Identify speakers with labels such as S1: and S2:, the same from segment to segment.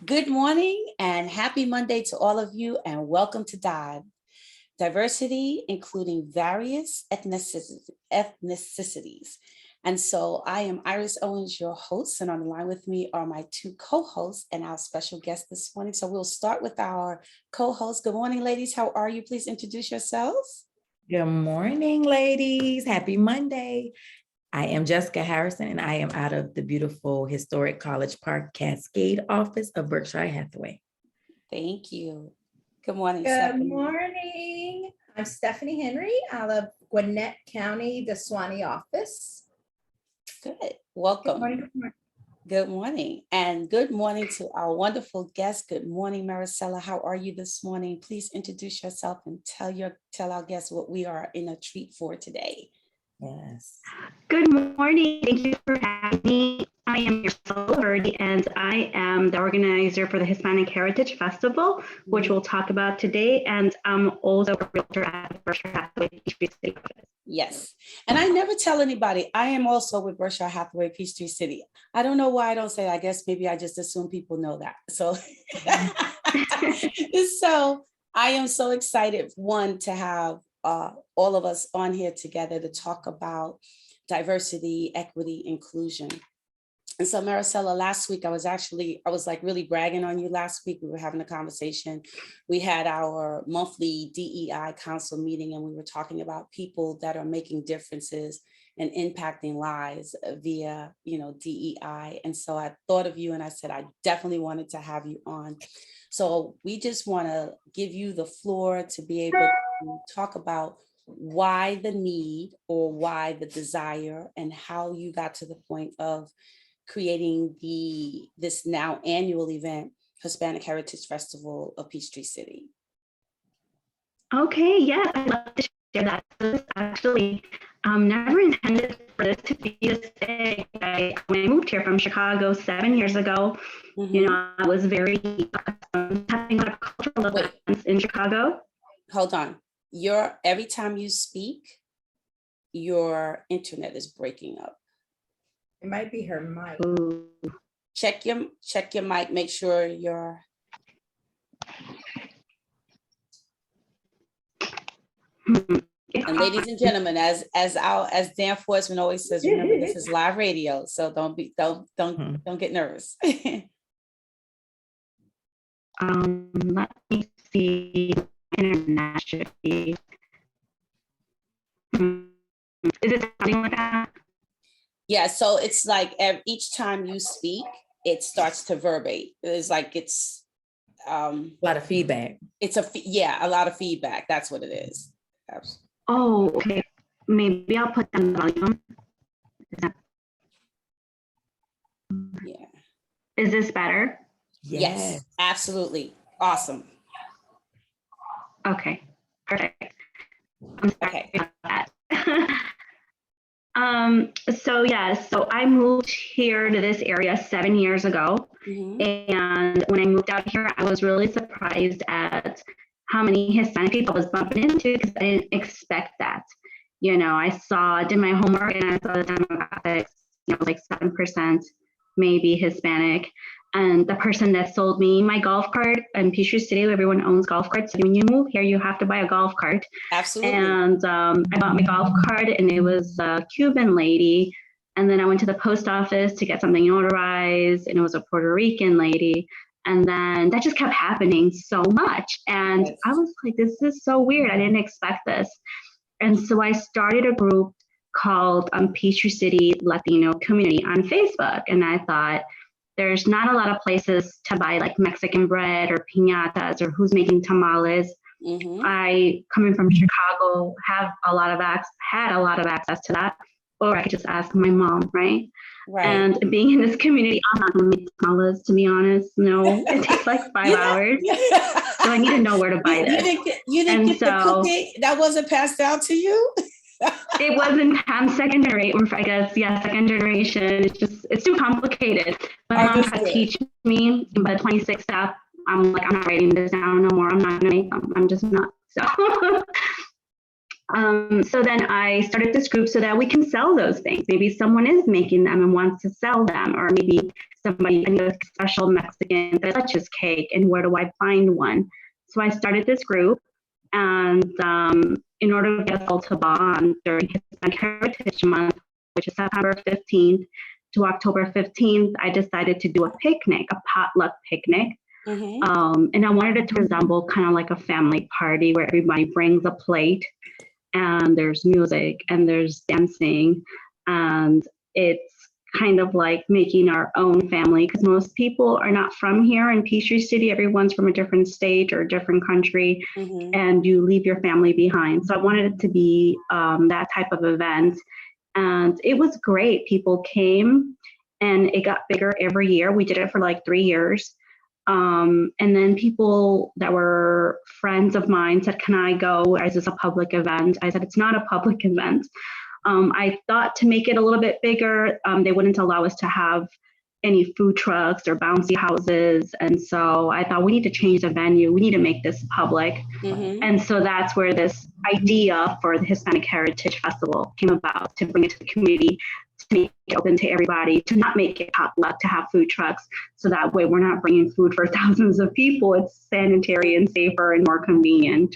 S1: Good morning and happy Monday to all of you, and welcome to D.I.V.E. Diversity, including various ethnicities. And so I am Iris Owens, your host, and on the line with me are my two co-hosts and our special guest this morning. So we'll start with our co-host. Good morning, ladies. How are you? Please introduce yourselves.
S2: Good morning, ladies. Happy Monday. I am Jessica Harrison, and I am out of the beautiful historic College Park Cascade office of Berkshire Hathaway.
S1: Thank you. Good morning,
S3: Good
S1: Stephanie.
S3: morning. I'm Stephanie Henry out of Gwinnett County, the Suwannee office.
S1: Good. Welcome.
S3: Good morning. Good morning.
S1: Good morning. And good morning to our wonderful guest. Good morning, Maricela. How are you this morning? Please introduce yourself and tell our guests what we are in a treat for today.
S2: Yes.
S4: Good morning. Thank you for having me. I am Laverde, and I am the organizer for the Hispanic Heritage Festival, which we'll talk about today. And I'm also a realtor at the Berkshire Hathaway Peachtree City office.
S1: Yes. And I never tell anybody, I am also with Berkshire Hathaway Peachtree City. I don't know why I don't say, I guess maybe I just assume people know that. So, so I am so excited, one, to have all of us on here together to talk about diversity, equity, inclusion. And so Maricela, last week I was like really bragging on you last week. We were having a conversation. We had our monthly DEI council meeting, and we were talking about people that are making differences and impacting lives via, DEI. And so I thought of you and I said, I definitely wanted to have you on. So we just want to give you the floor to be able to talk about why the need or why the desire and how you got to the point of creating this now annual event, Hispanic Heritage Festival of Peachtree City.
S4: Okay, yes, I'd love to share that. This actually never intended for this to be this big. When I moved here from Chicago 7 years ago, I was very accustomed to having a lot of cultural events in Chicago.
S1: Hold on. Every time you speak, your internet is breaking up.
S3: It might be her mic.
S4: Ooh.
S1: Check your mic, make sure you're. And ladies and gentlemen, as Dan Forsman always says, remember this is live radio, so don't get nervous.
S4: Let me see. Internet should be. Is it something like that?
S1: Yeah, so it's like each time you speak, it starts to verbate. It's like it's
S2: a lot of feedback.
S1: It's a lot of feedback. That's what it is.
S4: Oh, okay. Maybe I'll put down the volume.
S1: Yeah.
S4: Is this better?
S1: Yes, absolutely. Awesome.
S4: Okay, perfect. I'm sorry about that. So I moved here to this area 7 years ago. And when I moved out here, I was really surprised at how many Hispanic people I was bumping into, because I didn't expect that. I did my homework and I saw the demographics, like 7% maybe Hispanic. And the person that sold me my golf cart in Peachtree City, everyone owns golf carts. So when you move here, you have to buy a golf cart.
S1: Absolutely.
S4: And I bought my golf cart, and it was a Cuban lady. And then I went to the post office to get something notarized, and it was a Puerto Rican lady. And then that just kept happening so much. And I was like, this is so weird. I didn't expect this. And so I started a group called Peachtree City Latino Community on Facebook. And I thought, there's not a lot of places to buy like Mexican bread or piñatas or who's making tamales. I, coming from Chicago, had a lot of access to that. Or I could just ask my mom, right? And being in this community, I'm not going to make tamales, to be honest. No, it takes like 5 hours. So I need to know where to buy this.
S1: You didn't get the cookie? That wasn't passed down to you?
S4: It wasn't. I'm second generation, I guess. Yeah, second generation. It's too complicated. My mom had to teach me, but 26 step, I'm like, I'm not writing this down no more. I'm not going to make them. I'm just not. So So then I started this group so that we can sell those things. Maybe someone is making them and wants to sell them, or maybe somebody, I know, a special Mexican delicious cake, and where do I find one? So I started this group, and in order to get us all to bond during Hispanic Heritage Month, which is September 15th to October 15th, I decided to do a picnic, a potluck picnic. And I wanted it to resemble kind of like a family party where everybody brings a plate, and there's music and there's dancing, and it's kind of like making our own family, because most people are not from here in Peachtree City. Everyone's from a different state or a different country, and you leave your family behind. So I wanted it to be that type of event, and it was great. People came, and it got bigger every year. We did it for like 3 years. And then people that were friends of mine said, can I go? Is this a public event? I said, it's not a public event. I thought to make it a little bit bigger, they wouldn't allow us to have any food trucks or bouncy houses. And so I thought, we need to change the venue. We need to make this public. And so that's where this idea for the Hispanic Heritage Festival came about, to bring it to the community, to make it open to everybody, to not make it potluck, to have food trucks. So that way we're not bringing food for thousands of people. It's sanitary and safer and more convenient.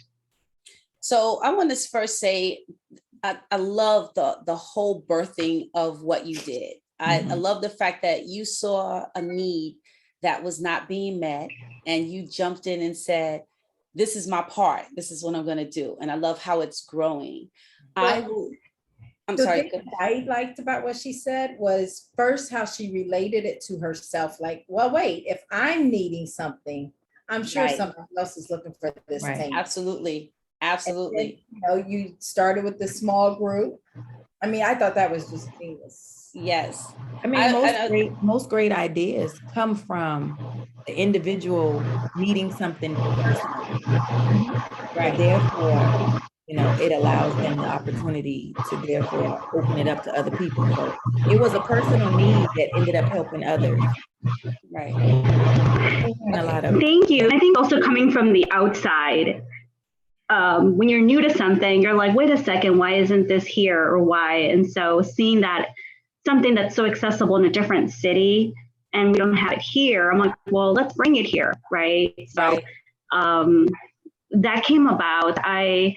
S1: So I want to first say, I love the whole birthing of what you did. I love the fact that you saw a need that was not being met, and you jumped in and said, this is my part. This is what I'm going to do. And I love how it's growing. I'm sorry.
S3: Thing I liked about what she said was, first, how she related it to herself. Like, well, wait, if I'm needing something, I'm sure someone else is looking for this thing.
S1: Absolutely.
S3: Absolutely. And, you started with the small group. I mean, I thought that was just genius.
S1: Yes.
S2: I mean, most great ideas come from the individual needing something personal. Right. Therefore, it allows them the opportunity to therefore open it up to other people. So it was a personal need that ended up helping others.
S1: Right.
S4: Thank you. I think also coming from the outside, when you're new to something, you're like, wait a second, why isn't this here, or why? And so seeing that something that's so accessible in a different city and we don't have it here, I'm like, well, let's bring it here, right? So that came about. I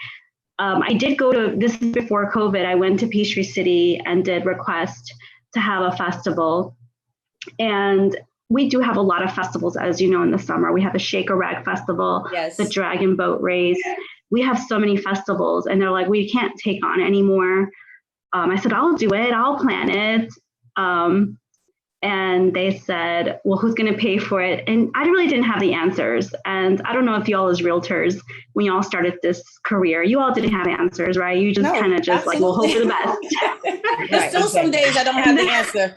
S4: did go to, this is before COVID, I went to Peachtree City and did request to have a festival. And we do have a lot of festivals, as you know, in the summer. We have the Shake a Rag Festival, the Dragon Boat Race. We have so many festivals, and they're like, we can't take on anymore. I said, I'll do it, I'll plan it. And they said, well, who's going to pay for it? And I really didn't have the answers. And I don't know if y'all as realtors, when y'all started this career, you all didn't have answers, right? You just kind of just like, we'll hope for the best.
S1: There's still some days I don't have the answer.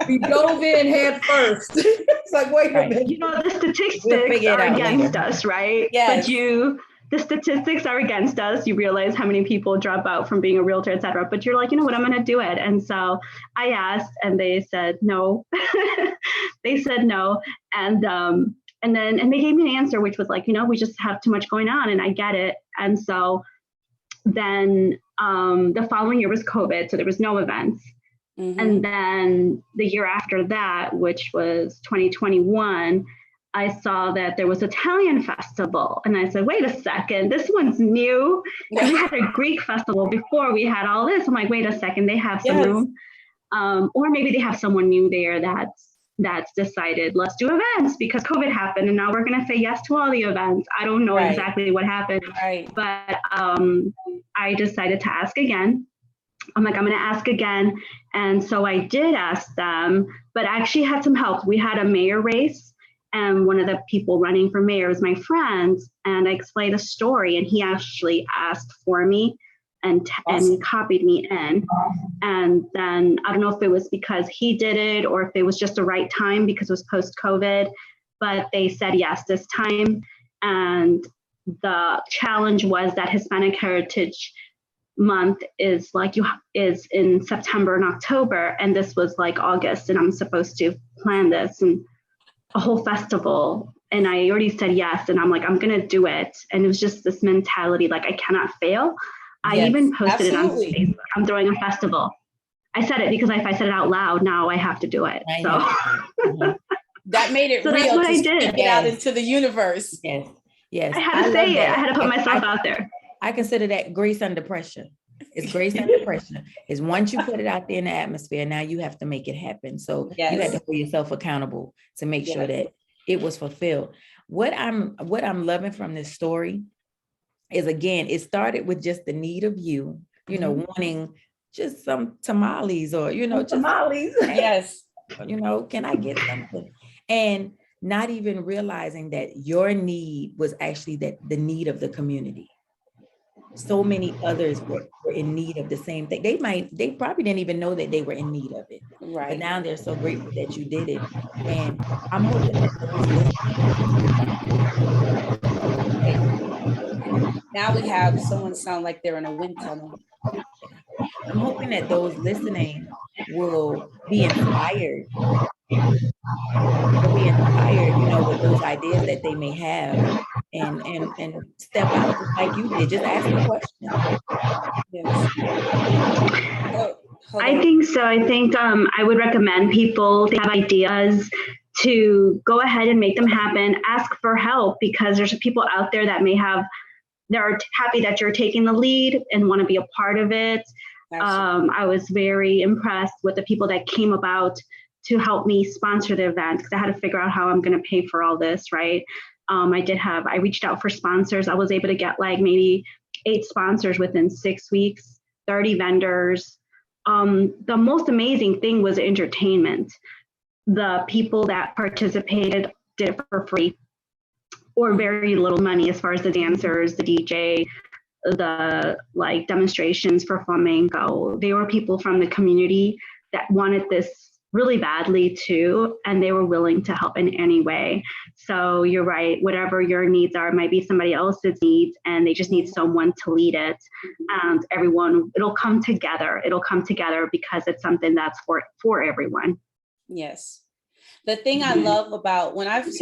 S3: We dove in head first. It's like, wait a minute.
S4: The statistics are against us, right?
S1: Yes.
S4: But the statistics are against us. You realize how many people drop out from being a realtor, et cetera. But you're like, you know what, I'm going to do it. And so I asked, and they said no. They said no. And they gave me an answer, which was like, we just have too much going on, and I get it. And so then the following year was COVID, so there was no events. And then the year after that, which was 2021, I saw that there was an Italian festival. And I said, wait a second, this one's new. And we had a Greek festival before we had all this. I'm like, wait a second, they have some room. Or maybe they have someone new there that's decided, let's do events because COVID happened. And now we're going to say yes to all the events. I don't know exactly what happened. But I decided to ask again. I'm like, I'm going to ask again. And so I did ask them, but I actually had some help. We had a mayor race, and one of the people running for mayor was my friend. And I explained a story, and he actually asked for me and copied me in. And then I don't know if it was because he did it or if it was just the right time because it was post-COVID, but they said yes this time. And the challenge was that Hispanic Heritage Month is in September and October, and this was like August, and I'm supposed to plan this and a whole festival And I already said yes. And I'm like, I'm going to do it. And it was just this mentality, like, I cannot fail. I
S1: Yes,
S4: even posted
S1: absolutely.
S4: it on Facebook. I'm throwing a festival. I said it because if I said it out loud, now I have to do it. So
S1: that made it
S4: so
S1: real.
S4: that's what I
S1: Speak
S4: did.
S1: it out into the universe.
S2: Yes. Yes.
S4: I had to say it. I had to put myself out there.
S2: I consider that grace under pressure. It's grace under pressure. Is once you put it out there in the atmosphere, now you have to make it happen. So you had to hold yourself accountable to make sure that it was fulfilled. What I'm loving from this story is, again, it started with just the need of you, you know, wanting just some tamales or, you know, just
S3: Tamales.
S1: Yes.
S2: You know, can I get something? And not even realizing that your need was actually the need of the community. So many others were in need of the same thing. They probably didn't even know that they were in need of it.
S1: Right.
S2: But now they're so grateful that you did it. And I'm hoping that
S1: now we have someone sound like they're in a wind tunnel.
S2: I'm hoping that those listening will be inspired. They'll be inspired, you know, with those ideas that they may have, and step out just like you did. Just ask the question.
S1: Yes.
S4: I think so. I think I would recommend people to have ideas to go ahead and make them happen. Ask for help, because there's people out there that they're happy that you're taking the lead and want to be a part of it. I was very impressed with the people that came about to help me sponsor the event, because I had to figure out how I'm going to pay for all this, right? I reached out for sponsors. I was able to get like maybe 8 sponsors within 6 weeks, 30 vendors. The most amazing thing was entertainment. The people that participated did it for free or very little money, as far as the dancers, the DJ, the like demonstrations for flamenco. They were people from the community that wanted this really badly too, and they were willing to help in any way. So you're right, whatever your needs are, it might be somebody else's needs, and they just need someone to lead it. And it'll come together. It'll come together because it's something that's for everyone.
S1: Yes. The thing I love about when I first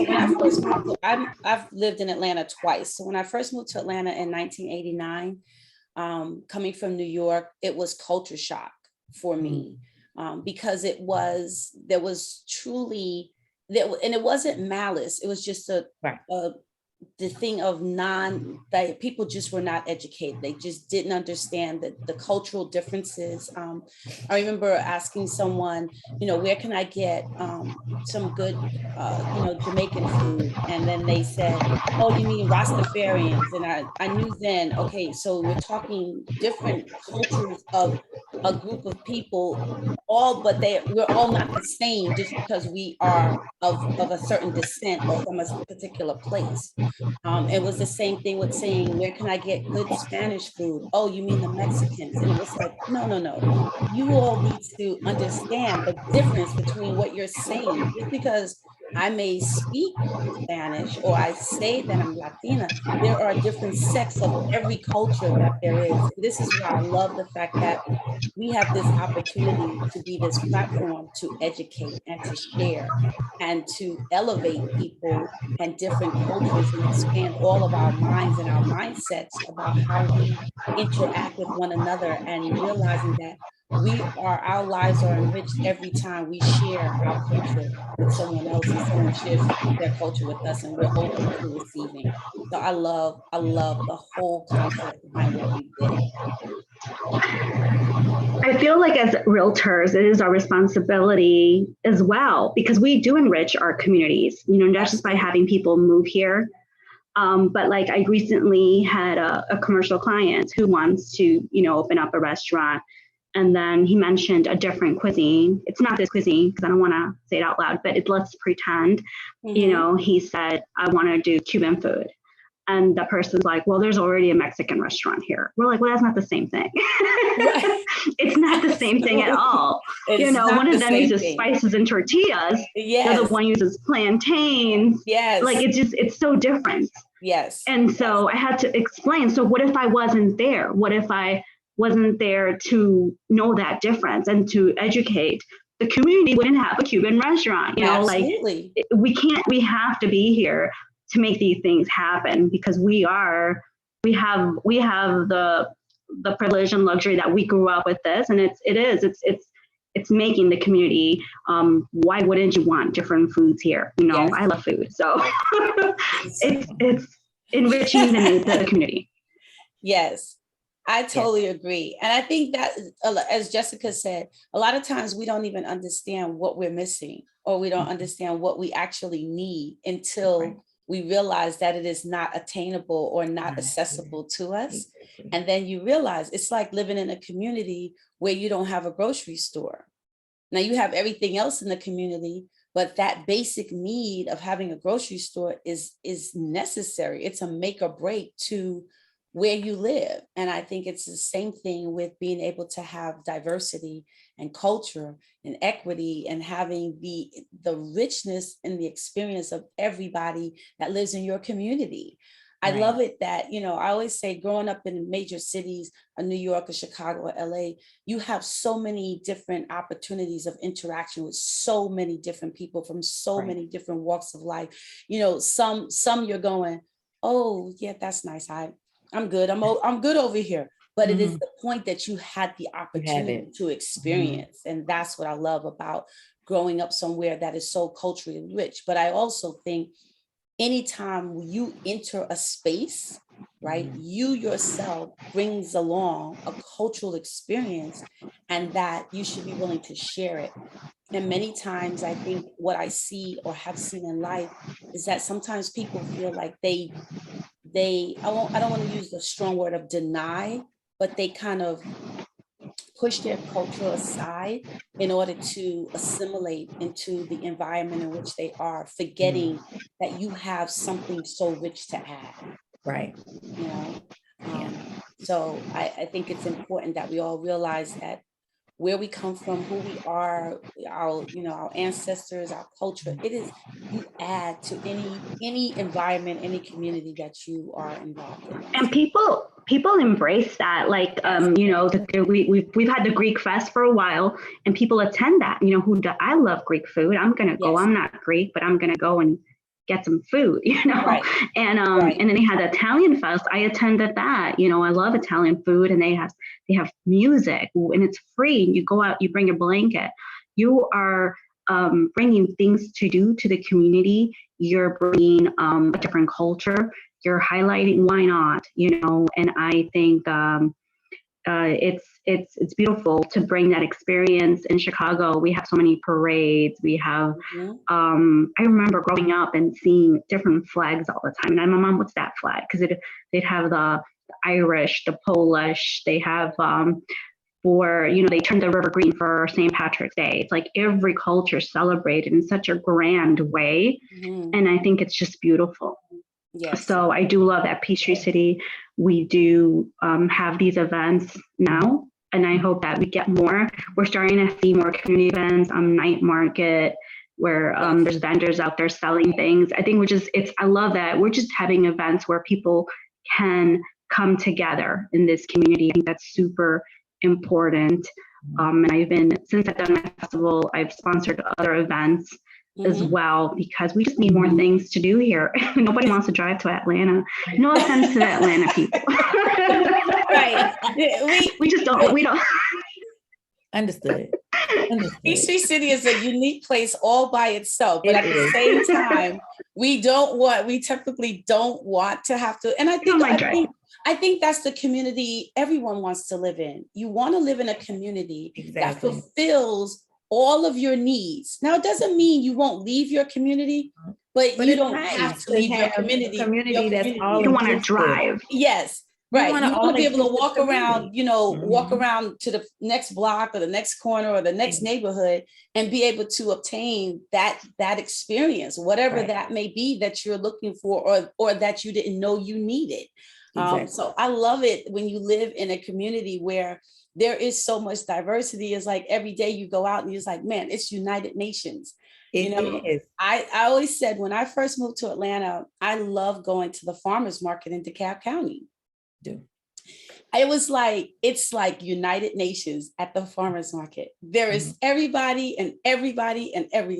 S1: moved, I've lived in Atlanta twice. So when I first moved to Atlanta in 1989, coming from New York, it was culture shock for me. Because there was truly, and it wasn't malice. It was just the thing of that people just were not educated. They just didn't understand the cultural differences. I remember asking someone, you know, where can I get some good, Jamaican food? And then they said, oh, you mean Rastafarians? And I knew then, okay, so we're talking different cultures of a group of people, but we're all not the same just because we are of a certain descent or from a particular place. It was the same thing with saying, where can I get good Spanish food? Oh, you mean the Mexicans? And it was like, no. You all need to understand the difference between what you're saying. Just because I may speak Spanish or I say that I'm Latina, there are different sects of every culture that there is. This is why I love the fact that we have this opportunity to be this platform to educate and to share and to elevate people and different cultures and expand all of our minds and our mindsets about how we interact with one another, and realizing that our lives are enriched every time we share our culture with someone else and someone shares their culture with us, and we're open to receiving. So I love the whole concept behind what we did.
S4: I feel like as realtors, it is our responsibility as well, because we do enrich our communities, you know, not just by having people move here. But like I recently had a commercial client who wants to, you know, open up a restaurant. And then he mentioned a different cuisine. It's not this cuisine because I don't want to say it out loud, but let's pretend, you know, he said, I want to do Cuban food. And the person's like, well, there's already a Mexican restaurant here. We're like, well, that's not the same thing. It's not the same thing at all. You know, one of them uses spices and tortillas. The other one uses plantains.
S1: Yes.
S4: Like it's so different.
S1: Yes.
S4: And so I had to explain. So what if I wasn't there? What if I wasn't there to know that difference and to educate? the community wouldn't have a Cuban restaurant. You know,
S1: Absolutely.
S4: like we have to be here to make these things happen, because we have the privilege and luxury that we grew up with this, and it's making the community. Why wouldn't you want different foods here? You know,
S1: Yes.
S4: I love food, so it's enriching the community.
S1: Yes, I totally agree. And I think that, as Jessica said, a lot of times we don't even understand what we're missing, or we don't understand what we actually need until we realize that it is not attainable or not accessible to us. And then you realize it's like living in a community where you don't have a grocery store. Now you have everything else in the community, but that basic need of having a grocery store is necessary. It's a make or break to where you live. And I think it's the same thing with being able to have diversity and culture and equity, and having the richness and the experience of everybody that lives in your community. I love it that, you know, I always say, growing up in major cities, New York or Chicago or LA, you have so many different opportunities of interaction with so many different people from so many different walks of life. You know, some you're going, oh yeah, that's nice. I'm good. I'm good over here. But it is the point that you had the opportunity to experience. And that's what I love about growing up somewhere that is so culturally rich. But I also think anytime you enter a space, right, you yourself brings along a cultural experience, and that you should be willing to share it. And many times I think what I see or have seen in life is that sometimes people feel like I don't want to use the strong word of deny, but they kind of push their culture aside in order to assimilate into the environment in which they are, forgetting that you have something so rich to add.
S2: Right.
S1: You know, so I think it's important that we all realize that where we come from, who we are, our ancestors, our culture, you add to any environment, any community that you are involved in.
S4: And people embrace that. Like, you know, we've had the Greek Fest for a while, and people attend that. You know, I love Greek food. I'm gonna go. I'm not Greek, but I'm gonna go and get some food, you know. And and then they had the Italian Fest. I attended that. You know, I love Italian food, and they have music, and it's free. You go out, you bring a blanket. You are bringing things to do to the community. You're bringing a different culture. You're highlighting, why not, you know? And I think it's beautiful to bring that experience in Chicago. We have so many parades. We have, I remember growing up and seeing different flags all the time. And my mom, what's that flag? Because they'd have the Irish, the Polish, they have, they turned the river green for St. Patrick's Day. It's like every culture celebrated in such a grand way. And I think it's just beautiful. Yes. So I do love that Peachtree City. We do have these events now, and I hope that we get more. We're starting to see more community events, night market, where there's vendors out there selling things. I think I love that we're just having events where people can come together in this community. I think that's super important. And since I've done my festival, I've sponsored other events as well, because we just need more things to do here. Nobody wants to drive to Atlanta. No offense to the Atlanta people. We just don't. We don't.
S2: Understood.
S1: Peachtree City is a unique place all by itself, but at the same time, we typically don't want to have to. And I think that's the community everyone wants to live in. You want to live in a community that fulfills all of your needs. Now, it doesn't mean you won't leave your community, but you don't have to leave your community.
S2: That's all.
S4: You don't want to drive.
S1: Yes. Right. You want to be able to walk around, walk around to the next block or the next corner or the next neighborhood and be able to obtain that experience, whatever that may be that you're looking for or that you didn't know you needed. So I love it when you live in a community where there is so much diversity. It's like every day you go out and you're like, man, it's United Nations. I always said when I first moved to Atlanta, I love going to the farmers market in DeKalb County. It was like, it's like United Nations at the farmers market. There is everybody and every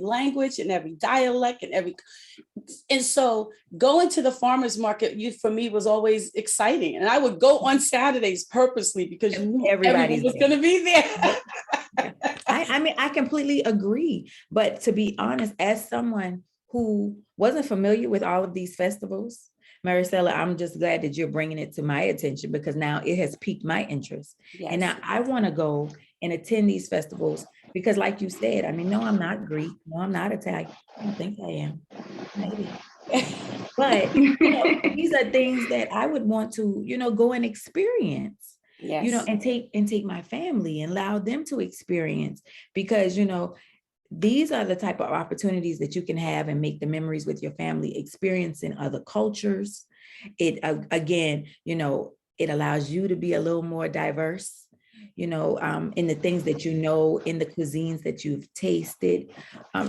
S1: language and every dialect and so going to the farmers market, for me was always exciting. And I would go on Saturdays purposely because you knew everybody was going to be there.
S2: I mean, I completely agree. But to be honest, as someone who wasn't familiar with all of these festivals, Maricela, I'm just glad that you're bringing it to my attention because now it has piqued my interest. Yes. And now I want to go and attend these festivals because like you said, I mean, no, I'm not Greek. No, I'm not Italian. I don't think I am. Maybe. But these are things that I would want to, go and experience. Yes. And take my family and allow them to experience because, these are the type of opportunities that you can have and make the memories with your family, experiencing other cultures. It, again, it allows you to be a little more diverse, in the things that in the cuisines that you've tasted.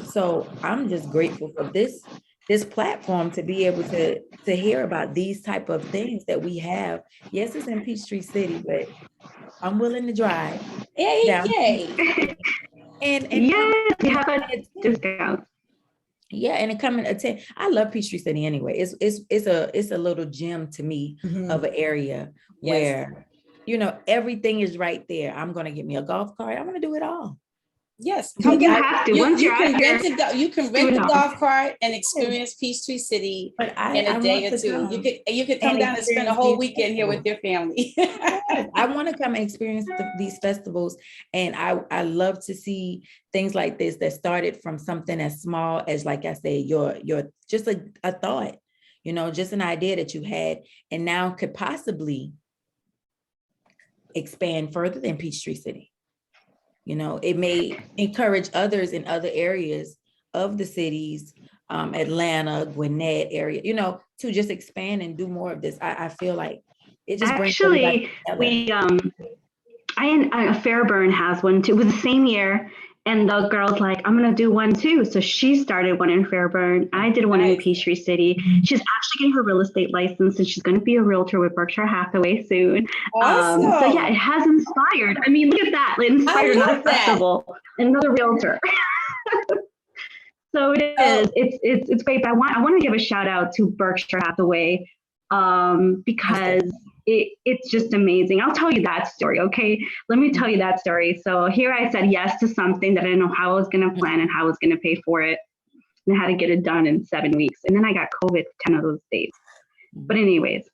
S2: So I'm just grateful for this platform to be able to hear about these type of things that we have. Yes, it's in Peachtree City, but I'm willing to drive.
S1: Yay.
S4: And yes, we have a discount.
S2: Yeah, and come and attend. I love Peachtree City anyway. It's a little gem to me of an area where everything is right there. I'm gonna get me a golf cart. I'm gonna do it all.
S1: Yes,
S4: you have to.
S1: You can rent a golf cart and experience Peachtree City in a day or two. You could come down and spend a whole weekend here with your family.
S2: I want to come and experience these festivals, and I love to see things like this that started from something as small as, like I said, your just a thought, just an idea that you had, and now could possibly expand further than Peachtree City. It may encourage others in other areas of the cities, Atlanta, Gwinnett area, to just expand and do more of this. I feel like it just brings
S4: actually Fairburn has one too. It was the same year, and the girl's like, I'm gonna do one too. So she started one in Fairburn. I did one in Peachtree City. She's actually getting her real estate license, and she's going to be a realtor with Berkshire Hathaway soon.
S1: Awesome.
S4: So yeah, it has inspired. I mean, look at that! It inspired another festival, another realtor. So it is. It's great. But I want to give a shout out to Berkshire Hathaway because it's just amazing. I'll tell you that story, okay? Let me tell you that story. So here I said yes to something that I didn't know how I was going to plan and how I was going to pay for it. And I had to get it done in 7 weeks. And then I got COVID 10 of those days. But anyways,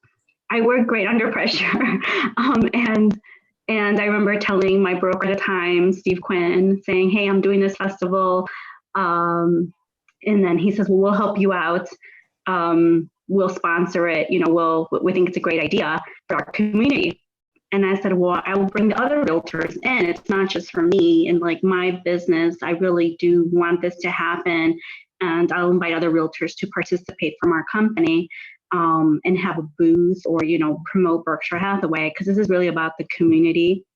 S4: I work great under pressure. And I remember telling my broker at the time, Steve Quinn, saying, hey, I'm doing this festival. And then he says, well, we'll help you out. We'll sponsor it. We think it's a great idea for our community. And I said, well, I will bring the other realtors in. It's not just for me and like my business. I really do want this to happen. And I'll invite other realtors to participate from our company and have a booth or, promote Berkshire Hathaway, because this is really about the community.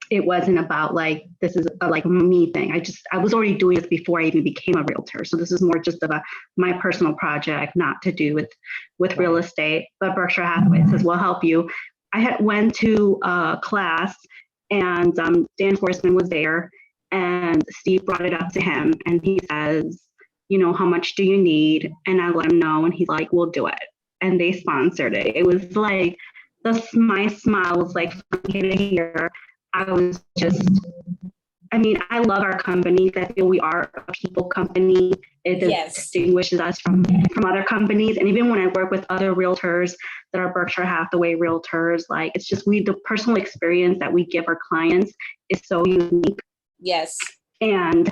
S4: It wasn't about like, this is a me thing. I was already doing this before I even became a realtor. So this is more just of my personal project, not to do with real estate. But Berkshire Hathaway says, we'll help you. I went to a class and Dan Forsman was there and Steve brought it up to him and he says, how much do you need? And I let him know and he's like, we'll do it. And they sponsored it. It was like, my smile was like funny to hear. I was I love our company. I feel we are a people company. It distinguishes us from other companies. And even when I work with other realtors that are Berkshire Hathaway realtors, like it's just the personal experience that we give our clients is so unique.
S1: Yes.
S4: And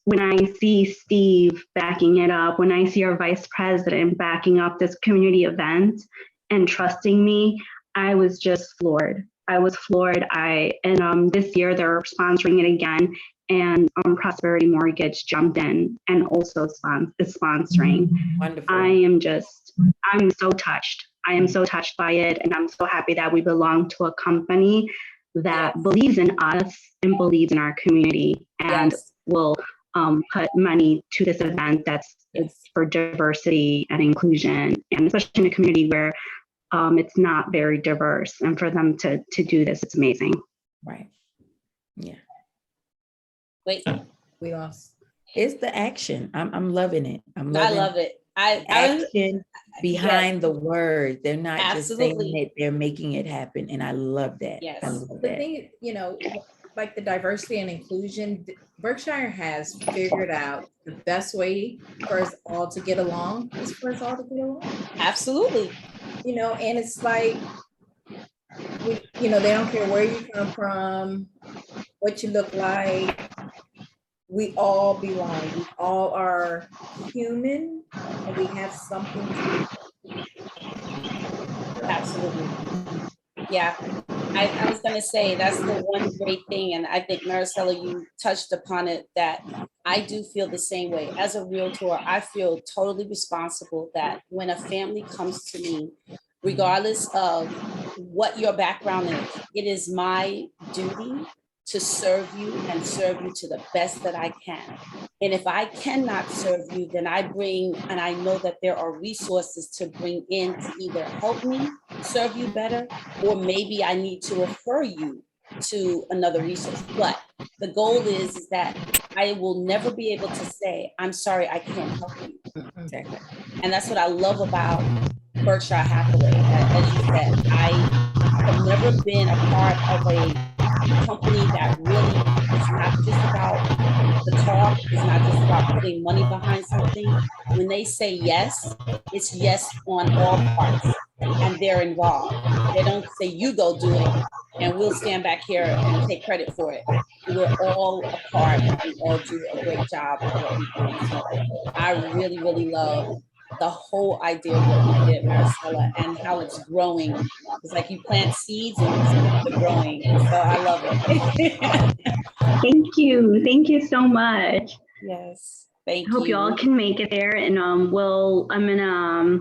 S4: when I see Steve backing it up, when I see our vice president backing up this community event and trusting me, I was just floored. I was floored. This year they're sponsoring it again, and Prosperity Mortgage jumped in and also is sponsoring.
S2: Wonderful.
S4: I'm so touched. I am so touched by it, and I'm so happy that we belong to a company that believes in us and believes in our community and will put money to this event that's for diversity and inclusion, and especially in a community where it's not very diverse. And for them to do this, it's amazing.
S2: Right. Yeah.
S1: Wait,
S3: We lost.
S2: It's the action. I'm loving it.
S1: I love it.
S2: Action behind the words. They're not just saying
S1: Absolutely.
S2: it, they're making it happen. And I love that.
S1: Yes.
S2: I love
S3: The
S2: that.
S3: thing, like the diversity and inclusion, Berkshire has figured out the best way for us all to get along is for us all to get along.
S1: Absolutely.
S3: And it's like, they don't care where you come from, what you look like. We all belong. We all are human, and we have something to do.
S1: Absolutely. Yeah. I was going to say that's the one great thing. And I think, Maricela, you touched upon it, that I do feel the same way. As a realtor, I feel totally responsible that when a family comes to me, regardless of what your background is, it is my duty to serve you and serve you to the best that I can. And if I cannot serve you, then I bring, and I know that there are resources to bring in to either help me serve you better, or maybe I need to refer you to another resource. But the goal is that I will never be able to say, I'm sorry, I can't help you.
S2: Exactly.
S1: And that's what I love about Berkshire Hathaway. As you said, I have never been a part of a company that really is not just about the talk, it's not just about putting money behind something. When they say yes, it's yes on all parts, and they're involved. They don't say, you go do it, and we'll stand back here and take credit for it. We're all a part, and we all do a great job of what we do. So I really, really love the whole idea of what you did, Maricela, and how it's growing. It's like you plant seeds and you see they're growing. So I love it.
S4: Thank you. Thank you so much.
S1: Yes. Thank
S4: I
S1: you.
S4: hope you all can make it there. And I'm gonna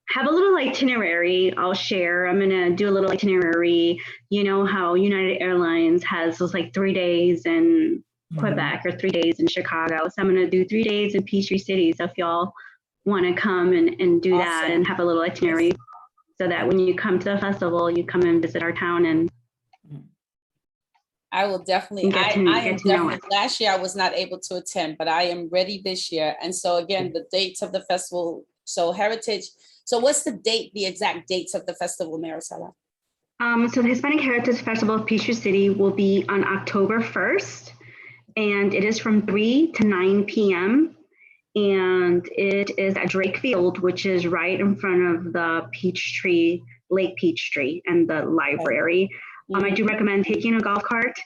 S4: have a little itinerary I'll share. I'm gonna do a little itinerary. You know how United Airlines has those like 3 days in Quebec or 3 days in Chicago. So I'm gonna do 3 days in Peachtree City. So if y'all want to come and do that and have a little itinerary, so that when you come to the festival, you come and visit our town. And
S1: I will definitely,
S4: I am definitely,
S1: last year I was not able to attend, but I am ready this year. And so again, the dates of the festival, so Heritage, so what's the exact dates of the festival, Maricela?
S4: So the Hispanic Heritage Festival of Peachtree City will be on October 1st, and it is from 3 to 9 p.m. And it is at Drake Field, which is right in front of the Peachtree, Lake Peachtree, and the library. I do recommend taking a golf cart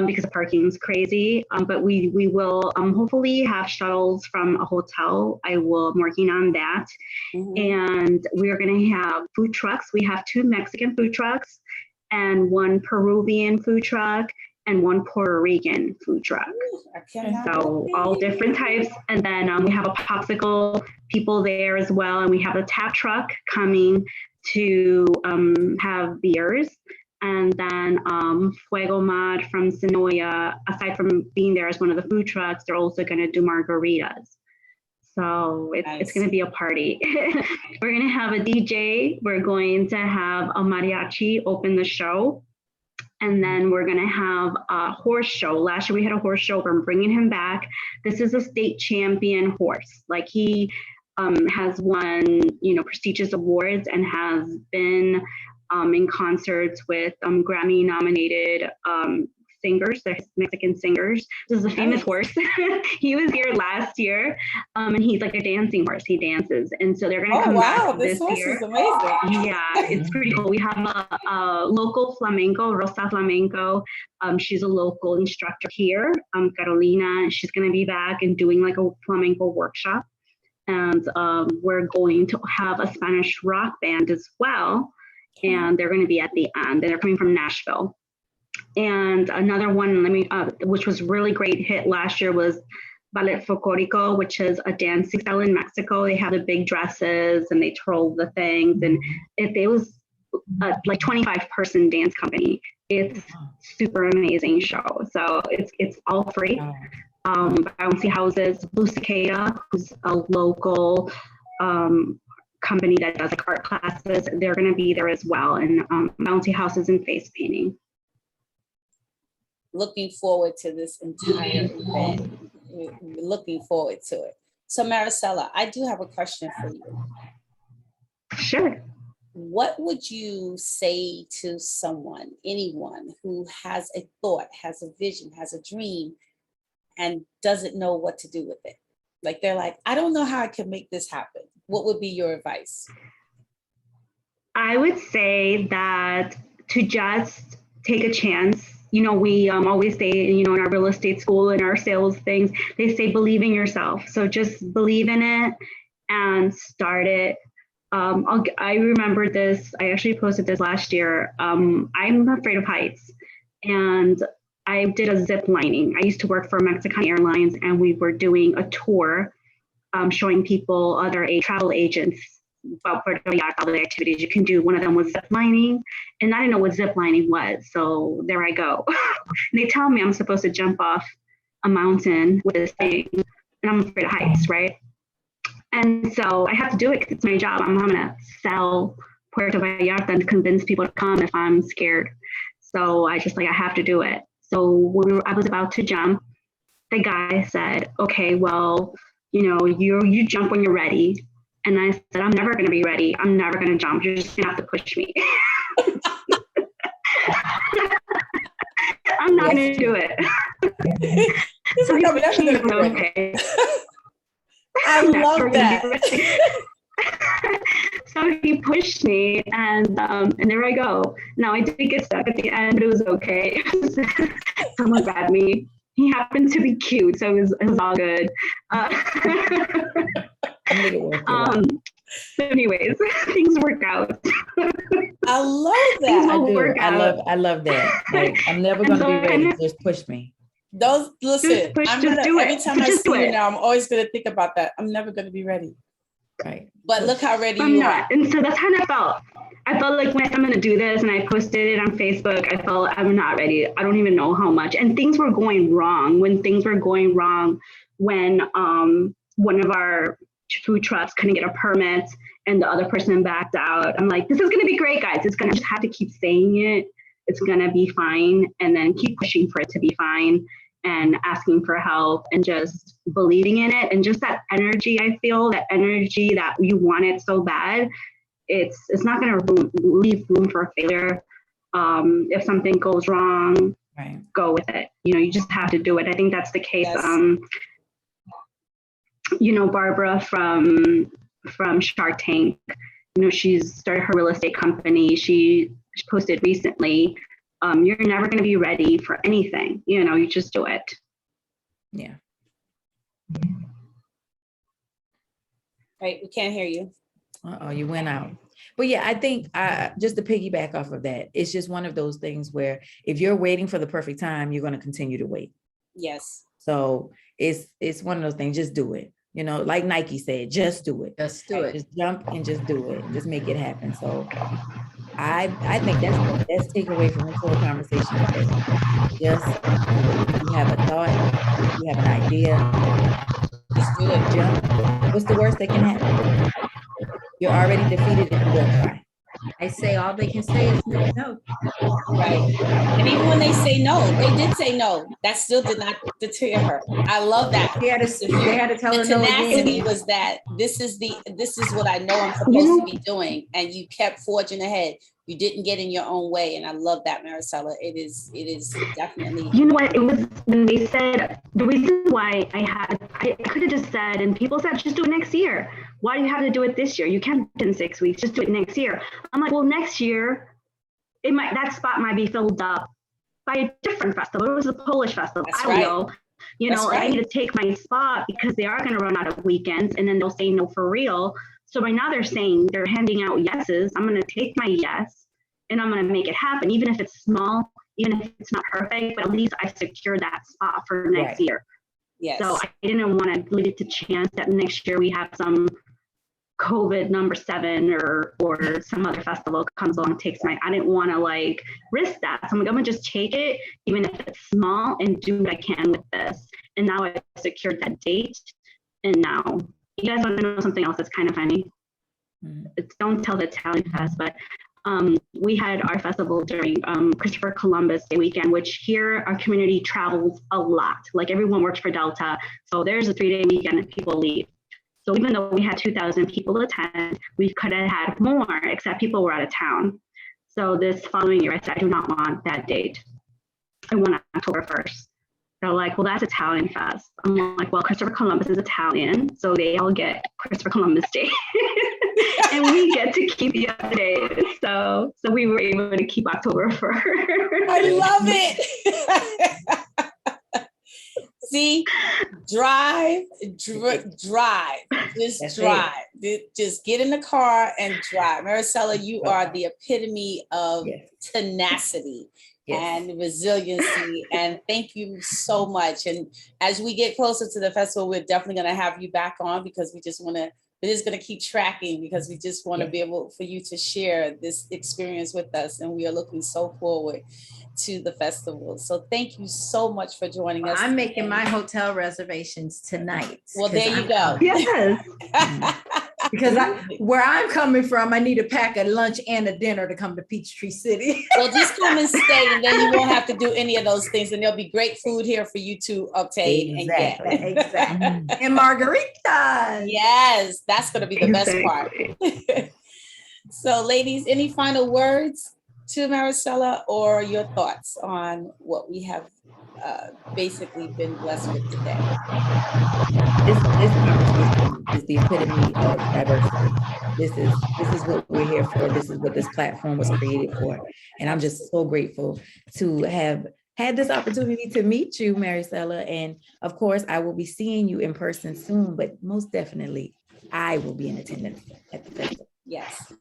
S4: because the parking is crazy. But we will hopefully have shuttles from a hotel. I'm working on that. And we're going to have food trucks. We have 2 Mexican food trucks and 1 Peruvian food truck and 1 Puerto Rican food truck. So all different types. And then we have a popsicle people there as well. And we have a tap truck coming to have beers. And then Fuego Mad from Sonoya, aside from being there as one of the food trucks, they're also going to do margaritas. So it's going to be a party. We're going to have a DJ. We're going to have a mariachi open the show. And then we're going to have a horse show. Last year we had a horse show. We're bringing him back. This is a state champion horse. Like he has won, prestigious awards and has been in concerts with Grammy nominated singers, they're Mexican singers. This is a famous horse. He was here last year, and he's like a dancing horse. He dances, and so they're going to come back this horse year.
S1: Is amazing.
S4: Yeah, it's pretty cool. We have a local flamenco, Rosa Flamenco. She's a local instructor here, Carolina. She's going to be back and doing like a flamenco workshop, and we're going to have a Spanish rock band as well, and they're going to be at the end. They're coming from Nashville. And another one, which was really great hit last year was Ballet Folklorico, which is a dancing style in Mexico. They have the big dresses and they twirl the things. And it was like 25-person dance company. It's super amazing show. So it's all free. Bouncy Houses, Blue Cicada, who's a local company that does like art classes. They're going to be there as well, and bouncy houses and face painting.
S1: Looking forward to this entire event. We're looking forward to it. So Maricela, I do have a question for you.
S4: Sure.
S1: What would you say to someone, anyone who has a thought, has a vision, has a dream, and doesn't know what to do with it? Like they're like, I don't know how I can make this happen. What would be your advice?
S4: I would say that to just take a chance. You know, we always say, you know, in our real estate school and our sales things, they say believe in yourself. So just believe in it and start it. I remember this, I actually posted this last year. I'm afraid of heights, and I did a zip lining. I used to work for Mexican Airlines, and we were doing a tour showing people, other travel agents, about Puerto Vallarta, all the activities you can do. One of them was zip lining, and I didn't know what zip lining was. So there I go. And they tell me I'm supposed to jump off a mountain with this thing, and I'm afraid of heights, right? And so I have to do it because it's my job. I'm gonna sell Puerto Vallarta and convince people to come if I'm scared. So I have to do it. So when I was about to jump, the guy said, okay, well, you know, you jump when you're ready. And I said, I'm never going to be ready. I'm never going to jump. You're just going to have to push me. I'm not going to do it. So
S1: I'm never going to be ready.
S4: Okay.
S1: I love that.
S4: So he pushed me, and there I go. Now I did get stuck at the end, but it was okay. Someone grabbed me. He happened to be cute, so it was all good. So anyways, things work out.
S1: I love that.
S2: I love that. Like, I'm never going to be ready. Just push me.
S1: Listen, every time I see you now, I'm always going to think about that. I'm never going to be ready.
S2: Right.
S1: But look how ready you are.
S4: And so that's how I felt. I felt like when I'm going to do this, and I posted it on Facebook, I felt I'm not ready. I don't even know how much. And things were going wrong. When one of our food trucks couldn't get a permit and the other person backed out, I'm like, this is going to be great, guys. It's going to just have to keep saying it. It's going to be fine. And then keep pushing for it to be fine and asking for help and just believing in it. And just that energy, I feel that energy that you want it so bad, it's not going to leave room for failure. If something goes wrong,
S2: right,
S4: go with it. You know, you just have to do it. I think that's the case.
S1: Yes.
S4: You know, Barbara from Shark Tank, you know, she's started her real estate company. She posted recently, you're never going to be ready for anything. You know, you just do it.
S2: Yeah.
S1: Right. We can't hear you.
S2: Uh-oh, you went out. But yeah, I think just to piggyback off of that, it's just one of those things where if you're waiting for the perfect time, you're going to continue to wait.
S1: Yes.
S2: So it's one of those things, just do it. You know, like Nike said, just do it.
S3: Just do it.
S2: Just jump and just do it. Just make it happen. So I think that's the best takeaway from this whole conversation today. Just you have a thought, you have an idea,
S1: Just do it.
S2: jump. What's the worst that can happen? You're already defeated if you don't try.
S3: I say all they can say is no.
S1: Right. And even when they say no, they did say no. That still did not deter her. I love that.
S3: They had to tell her
S1: The
S3: no
S1: tenacity
S3: again.
S1: was that this is what I know I'm supposed to be doing. And you kept forging ahead. You didn't get in your own way. And I love that, Maricela. It is definitely.
S4: You know what? It was when they said the reason why I could have just said, and people said, just do it next year. Why do you have to do it this year? You can't do it in 6 weeks. Just do it next year. I'm like, well, next year, that spot might be filled up by a different festival. It was a Polish festival.
S1: That's
S4: I don't
S1: right.
S4: know. You
S1: That's
S4: know,
S1: right.
S4: I need to take my spot because they are going to run out of weekends, and then they'll say no for real. So by now they're handing out yeses. I'm going to take my yes, and I'm going to make it happen, even if it's small, even if it's not perfect, but at least I secured that spot for next year.
S1: Yes.
S4: So I didn't want to leave it to chance that next year we have some COVID number 7 or some other festival comes along and takes I didn't want to risk that. So I'm going to just take it, even if it's small, and do what I can with this. And now I secured that date. And now you guys want to know something else that's kind of funny? don't tell the Italian Fest, but we had our festival during Christopher Columbus Day weekend, which here our community travels a lot. Like everyone works for Delta. So there's a 3-day weekend and people leave. So even though we had 2,000 people attend, we could have had more, except people were out of town. So this following year, I said, I do not want that date. I want October 1st. They're like, well, that's Italian Fest. I'm like, well, Christopher Columbus is Italian, so they all get Christopher Columbus Day. And we get to keep the other days. So we were able to keep October 1st.
S1: I love it. See, drive, just drive. Just get in the car and drive. Maricela, you are the epitome of tenacity. And resiliency. And thank you so much. And as we get closer to the festival, we're definitely going to have you back on, because we're just going to keep tracking, because we just want to be able for you to share this experience with us. And we are looking so forward to the festival. So thank you so much for joining us.
S3: I'm making my hotel reservations tonight.
S1: Well, there you go.
S4: Yes.
S3: Because where I'm coming from, I need to pack a lunch and a dinner to come to Peachtree City.
S1: Well, just come and stay, and then you won't have to do any of those things. And there'll be great food here for you to obtain and get.
S3: Exactly. And margaritas.
S1: Yes, that's going to be the best part. So, ladies, any final words to Maricela, or your thoughts on what we have basically been blessed with today?
S2: This conversation is the epitome of diversity. This is what we're here for. This is what this platform was created for. And I'm just so grateful to have had this opportunity to meet you, Maricela. And of course, I will be seeing you in person soon, but most definitely, I will be in attendance at the festival.
S1: Yes.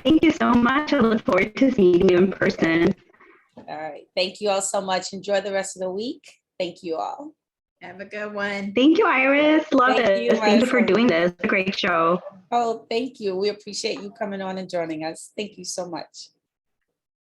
S4: Thank you so much. I look forward to seeing you in person.
S1: All right. Thank you all so much. Enjoy the rest of the week. Thank you all.
S3: Have a good one.
S4: Thank you, Iris. Love it. Thank you for
S1: Maricela.
S4: doing this. A great show.
S1: Oh, thank you. We appreciate you coming on and joining us. Thank you so much.